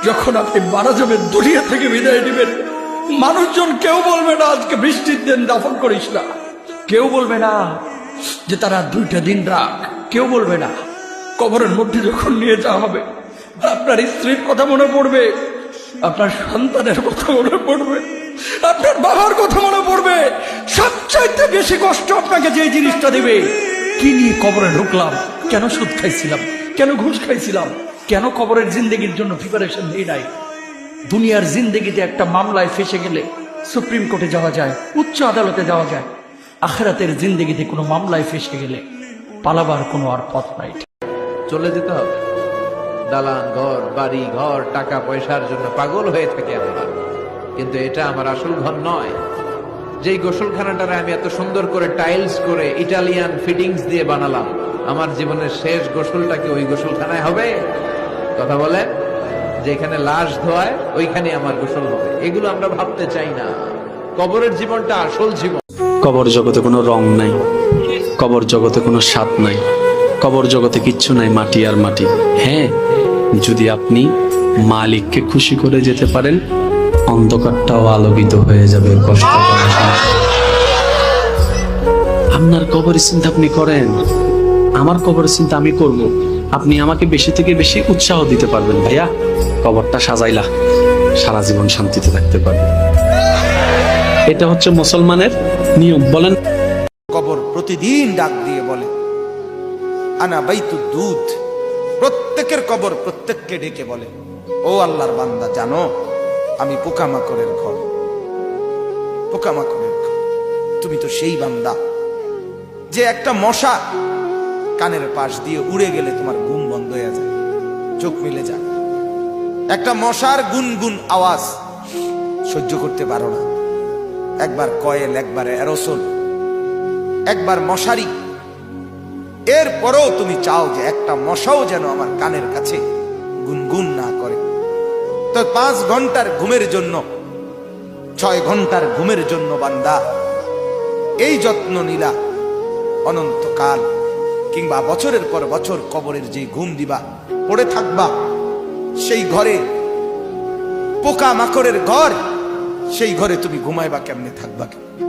যখন আপনি মারা যাবেন, দুনিয়া থেকে বিদায় নেবেন, মানুষজন কেউ বলবে না আজকে বৃষ্টির দিন দাফন করিস না, কেউ বলবে না যে তারা 2টা দিন রাখ, কেউ বলবে না। কবরের মধ্যে যখন নিয়ে যাওয়া হবে, আপনার স্ত্রীর কথা মনে পড়বে, আপনার সন্তানের কথা মনে পড়বে, আপনার বাবার কথা মনে পড়বে। সবচাইতে বেশি কষ্ট আপনাকে যে জিনিসটা দেবে, কি নিয়ে কবরে ঢুকলাম, কেন সুদ খাইছিলাম, কেন ঘুষ খাইছিলাম, কেন কবরের জিন্দেগির জন্য প্রিপারেশন নেই নাই। দুনিয়ার জিন্দেগিতে একটা মামলায় ফেসে গেলে সুপ্রিম কোর্টে যাওয়া যায়, উচ্চ আদালতে যাওয়া যায়। আখিরাতের জিন্দেগিতে কোনো মামলায় ফেসে গেলে পালাবার কোনো আর পথ নাই। চলে যেতে হবে। দালান ঘর, বাড়ি ঘর, টাকা পয়সার জন্য পাগল হয়ে থাকে আমরা, কিন্তু এটা আমার আসল ঘর নয়। যেই গোসলখানাটারে আমি এত সুন্দর করে টাইলস করে ইটালিয়ান ফিটিংস দিয়ে বানালাম, আমার জীবনের শেষ গোসলটা কি ওই গোসলখানায় হবে? কথা বলেন, যেখানে লাশ ধোয়ায় ওইখানে আমার গোসল হবে। এগুলো আমরা ভাবতে চাই না। কবরের জীবনটা আসল জীবন। কবর জগতে কোনো রং নাই, কবর জগতে কোনো স্বাদ নাই, কবর জগতে কিচ্ছু নাই, মাটি আর মাটি। হ্যাঁ, যদি আপনি মালিককে খুশি করে যেতে পারেন, অন্ধকারটাও আলোকিত হয়ে যাবে। কষ্ট করার সময় আপনার কবরের চিন্তা আপনি করেন, আমার কবরের চিন্তা আমি করব। আপনি আমাকে বেশি থেকে বেশি উৎসাহ দিতে পারবেন, ভাইয়া কবরটা সাজাইলা, সারা জীবন শান্তিতে থাকতে পারবেন। এটা হচ্ছে মুসলমানের নিয়ম। বলেন, কবর প্রতিদিন ডাক দিয়ে বলে আনা বাইতুদ দুধ। প্রত্যেকের কবর প্রত্যেককে ডেকে বলে, ও আল্লাহর বান্দা, জানো আমি পোকামাকড়ের ঘর, পোকামাকড়ের ঘর। তুমি তো সেই বান্দা যে একটা মশা কানের পাশ দিয়ে উড়ে গেলে তোমার ঘুম বন্ধ হয়ে যায়, চোখ মিলে যায়। একটা মশার গুনগুন আওয়াজ সহ্য করতে পারো না। একবার কয়েল, একবার অ্যারোসল, একবার মশারি, এরপরেও তুমি চাও যে একটা মশাও যেন আমার কানের কাছে গুনগুন না করে। তো 5 ঘন্টার ঘুমের জন্য, 6 ঘন্টার ঘুমের জন্য বান্দা এই যত্ন নিলা, অনন্তকাল কিংবা বছরের পর বছর কবরের যে ঘুম দিবা, পড়ে থাকবা সেই ঘরে, পোকা মাকড়ের ঘর, সেই ঘরে তুমি ঘুমাইবা কেমনে, থাকবা কেমনে?